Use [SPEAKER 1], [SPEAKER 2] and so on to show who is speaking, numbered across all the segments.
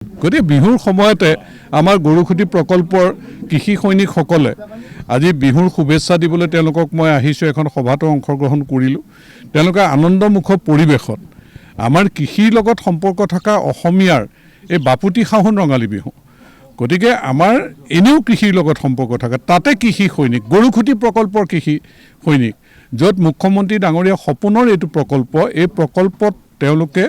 [SPEAKER 1] গতিকে বিহুৰ সময়তে আমাৰ গৰুখুটি প্ৰকল্পৰ কৃষি সৈনিকসকলে আজি বিহুৰ শুভেচ্ছা দিবলৈ তেওঁলোকক মই আহিছোঁ, এখন সভাতো অংশগ্ৰহণ কৰিলোঁ। তেওঁলোকে আনন্দমুখ পৰিৱেশত আমাৰ কৃষিৰ লগত সম্পৰ্ক থকা অসমীয়াৰ এই বাপুতি সাহোন ৰঙালী বিহু, গতিকে আমাৰ এনেও কৃষিৰ লগত সম্পৰ্ক থকা, তাতে কৃষি সৈনিক, গৰুখুটি প্ৰকল্পৰ কৃষি সৈনিক, য'ত মুখ্যমন্ত্ৰী ডাঙৰীয়া সপোনৰ এইটো প্ৰকল্প, এই প্ৰকল্পত তেওঁলোকে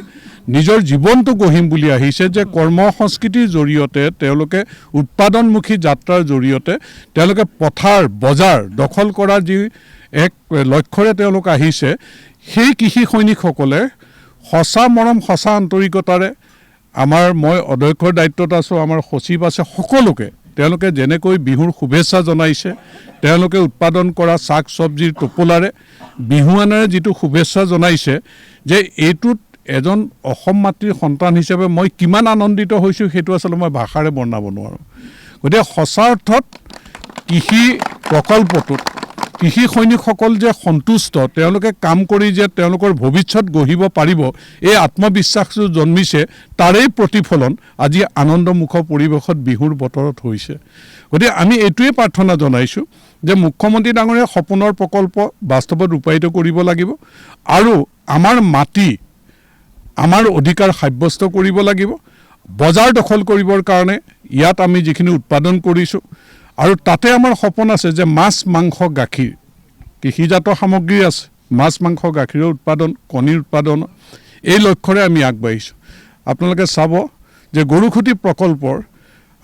[SPEAKER 1] নিজৰ জীৱনটো গঢ়িম বুলি আহিছে, যে কৰ্ম সংস্কৃতিৰ জৰিয়তে তেওঁলোকে উৎপাদনমুখী যাত্ৰাৰ জৰিয়তে তেওঁলোকে পথাৰ বজাৰ দখল কৰা যি এক লক্ষ্যৰে তেওঁলোক আহিছে, সেই কৃষি সৈনিকসকলে সঁচা মৰম সঁচা আন্তৰিকতাৰে মই অধ্যক্ষৰ দায়িত্বত আছোঁ, আমাৰ সচিব আছে, সকলোকে তেওঁলোকে যেনেকৈ বিহুৰ শুভেচ্ছা জনাইছে, তেওঁলোকে উৎপাদন কৰা শাক চব্জিৰ টোপোলাৰে বিহুৱানেৰে যিটো শুভেচ্ছা জনাইছে, যে এইটোত এজন অসম মাতৃৰ সন্তান হিচাপে মই কিমান আনন্দিত হৈছোঁ সেইটো আচলতে মই ভাষাৰে বৰ্ণাব নোৱাৰোঁ। গতিকে সঁচা অৰ্থত কৃষি প্ৰকল্পটোত কৃষি সৈনিকসকল যে সন্তুষ্ট, তেওঁলোকে কাম কৰি যে তেওঁলোকৰ ভৱিষ্যত গঢ়িব পাৰিব, এই আত্মবিশ্বাসটো জন্মিছে, তাৰেই প্ৰতিফলন আজি আনন্দমুখ পৰিৱেশত বিহুৰ বতৰত হৈছে। গতিকে আমি এইটোৱে প্ৰাৰ্থনা জনাইছোঁ যে মুখ্যমন্ত্ৰী ডাঙৰীয়া সপোনৰ প্ৰকল্প বাস্তৱত ৰূপায়িত কৰিব লাগিব, আৰু আমাৰ মাটি আমাৰ অধিকাৰ সাব্যস্ত কৰিব লাগিব। বজাৰ দখল কৰিবৰ কাৰণে ইয়াত আমি যিখিনি উৎপাদন কৰিছোঁ, আৰু তাতে আমাৰ সপোন আছে যে মাছ মাংস গাখীৰ কৃষিজাত সামগ্ৰী আছে, মাছ মাংস গাখীৰৰ উৎপাদন, কণীৰ উৎপাদন, এই লক্ষ্যৰে আমি আগবাঢ়িছোঁ। আপোনালোকে চাব যে গৰুখুটি প্ৰকল্পৰ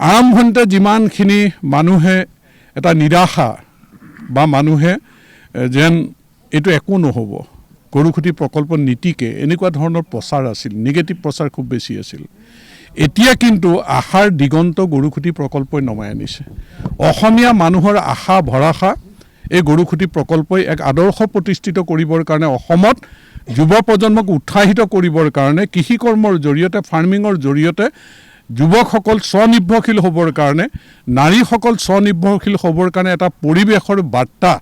[SPEAKER 1] আৰম্ভণিতে যিমানখিনি মানুহে এটা নিৰাশা বা মানুহে যেন এইটো একো নহ'ব, গৰুখুটি প্ৰকল্প নীতিকে, এনেকুৱা ধৰণৰ প্ৰচাৰ আছিল, নিগেটিভ প্ৰচাৰ খুব বেছি আছিল। এতিয়া কিন্তু আশাৰ দিগন্ত গৰুখুটি প্ৰকল্পই নমাই আনিছে। অসমীয়া মানুহৰ আশা ভৰসা এই গৰুখুটি প্ৰকল্পই এক আদৰ্শ প্ৰতিষ্ঠিত কৰিবৰ কাৰণে, অসমত যুৱ প্ৰজন্মক উৎসাহিত কৰিবৰ কাৰণে, কৃষি কৰ্মৰ জৰিয়তে, ফাৰ্মিঙৰ জৰিয়তে যুৱকসকল স্বনিৰ্ভৰশীল হ'বৰ কাৰণে, নাৰীসকল স্বনিৰ্ভৰশীল হ'বৰ কাৰণে এটা পৰিৱেশৰ বাৰ্তা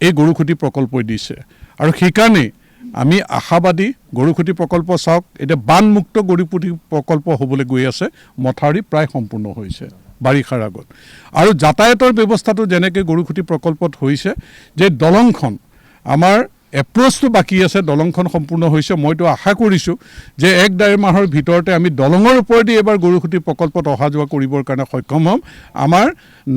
[SPEAKER 1] এই গৰুখুটি প্ৰকল্পই দিছে। আৰু সেইকাৰণে আমি আশাবাদী। গৰুখুটি প্ৰকল্প চাওক, এতিয়া বানমুক্ত গৰুখুটি প্ৰকল্প হ'বলৈ গৈ আছে, মথাউৰি প্ৰায় সম্পূৰ্ণ হৈছে বাৰিষাৰ আগত, আৰু যাতায়াতৰ ব্যৱস্থাটো যেনেকৈ গৰুখুটি প্ৰকল্পত হৈছে, যে দলংখন আমাৰ এপ্ৰ'চটো বাকী আছে, দলংখন সম্পূৰ্ণ হৈছে। মইতো আশা কৰিছোঁ যে 1-1.5 মাহৰ ভিতৰতে আমি দলঙৰ ওপৰেদি এবাৰ গৰুখুটি প্ৰকল্পত অহা যোৱা কৰিবৰ কাৰণে সক্ষম হ'ম। আমাৰ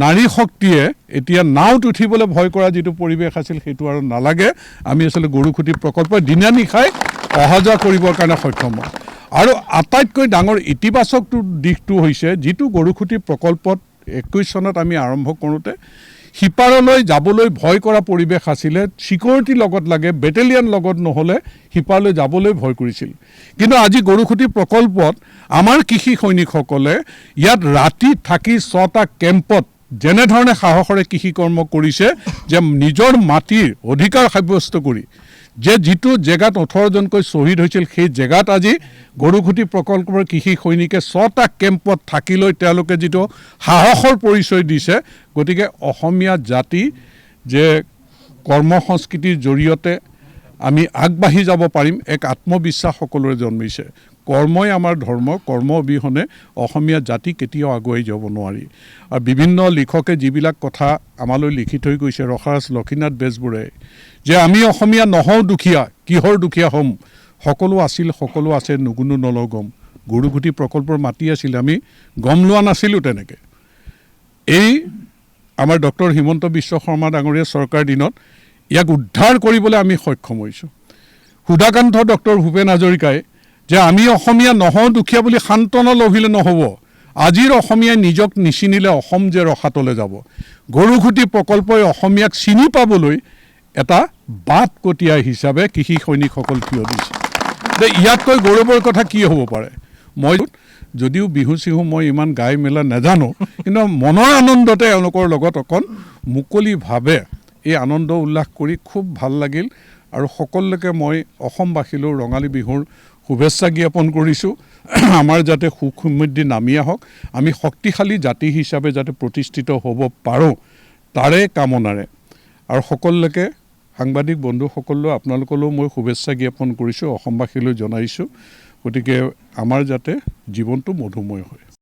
[SPEAKER 1] নাৰী শক্তিয়ে এতিয়া নাওত উঠিবলৈ ভয় কৰা যিটো পৰিৱেশ আছিল, সেইটো আৰু নালাগে। আমি আচলতে গৰুখুটি প্ৰকল্পই দিনা নিশাই অহা যোৱা কৰিবৰ কাৰণে সক্ষম হ'ম। আৰু আটাইতকৈ ডাঙৰ ইতিবাচক দিশটো হৈছে, যিটো গৰুখুটি প্ৰকল্পত 21 চনত আমি আৰম্ভ কৰোঁতে সিপাৰলৈ যাবলৈ ভয় কৰা পৰিৱেশ আছিলে, ছিকিউৰিটি লগত লাগে, বেটেলিয়ান লগত নহ'লে সিপাৰলৈ যাবলৈ ভয় কৰিছিল। কিন্তু আজি গৰুখুটি প্ৰকল্পত আমাৰ কৃষি সৈনিকসকলে ইয়াত ৰাতি থাকি 6টা কেম্পত যেনেধৰণে সাহসেৰে কৃষি কৰ্ম কৰিছে, যে নিজৰ মাটিৰ অধিকাৰ সাব্যস্ত কৰি, যে যিটো জেগাত 18জনকৈ শ্বহীদ হৈছিল, সেই জেগাত আজি গৰুখুটি প্ৰকল্পৰ কৃষি সৈনিকে 6টা কেম্পত থাকি লৈ তেওঁলোকে যিটো সাহসৰ পৰিচয় দিছে, গতিকে অসমীয়া জাতি যে কৰ্ম সংস্কৃতিৰ জৰিয়তে আমি আগবাঢ়ি যাব পাৰিম, এক আত্মবিশ্বাস সকলোৰে জন্মিছে। কৰ্মই আমাৰ ধৰ্ম, কৰ্ম অবিহনে অসমীয়া জাতি কেতিয়াও আগুৱাই যাব নোৱাৰি। আৰু বিভিন্ন লিখকে যিবিলাক কথা আমালৈ লিখি থৈ গৈছে, ৰসাৰাজ লক্ষীনাথ বেজবৰুৱাই, যে আমি অসমীয়া নহওঁ দুখীয়া, কিহৰ দুখীয়া হ'ম, সকলো আছিল সকলো আছে, নুগুনো নলওঁ গম। গৰুখুটি প্ৰকল্পৰ মাটি আছিল, আমি গম লোৱা নাছিলোঁ তেনেকৈ। এই আমাৰ ডক্টৰ হিমন্ত বিশ্ব শৰ্মা ডাঙৰীয়া চৰকাৰ দিনত ইয়াক উদ্ধাৰ কৰিবলৈ আমি সক্ষম হৈছোঁ। সুধাকান্ত ডক্টৰ ভূপেন হাজৰিকাই যে আমি অসমীয়া নহওঁ দুখীয়া বুলি সান্তনা লভিলে নহ'ব, আজিৰ অসমীয়াই নিজক নিচিনিলে অসম যে ৰসাতলে যাব। গৰুখুটি প্ৰকল্পই অসমীয়াক চিনি পাবলৈ এটা বাট কটীয়া হিচাপে কৃষি সৈনিকসকল থিয় দিছে। ইয়াতকৈ গৌৰৱৰ কথা কি হ'ব পাৰে? মই যদিও বিহু চিহু মই ইমান গাই মেলা নাজানো, কিন্তু মনৰ আনন্দতে এওঁলোকৰ লগত অকণ মুকলিভাৱে এই আনন্দ উল্লাস কৰি খুব ভাল লাগিল। আৰু সকলোকে মই অসমবাসীলৈ ৰঙালী বিহুৰ শুভেচ্ছা জ্ঞাপন কৰিছোঁ। আমাৰ যাতে সুখ সমৃদ্ধি নামি আহক, আমি শক্তিশালী জাতি হিচাপে যাতে প্ৰতিষ্ঠিত হ'ব পাৰোঁ, তাৰে কামনাৰে। আৰু সকলোকে সাংবাদিক বন্ধুসকললৈ আপোনালোকলৈও মই শুভেচ্ছা জ্ঞাপন কৰিছোঁ, অসমবাসীলৈ জনাইছোঁ। গতিকে আমাৰ যাতে জীৱনটো মধুময় হয়।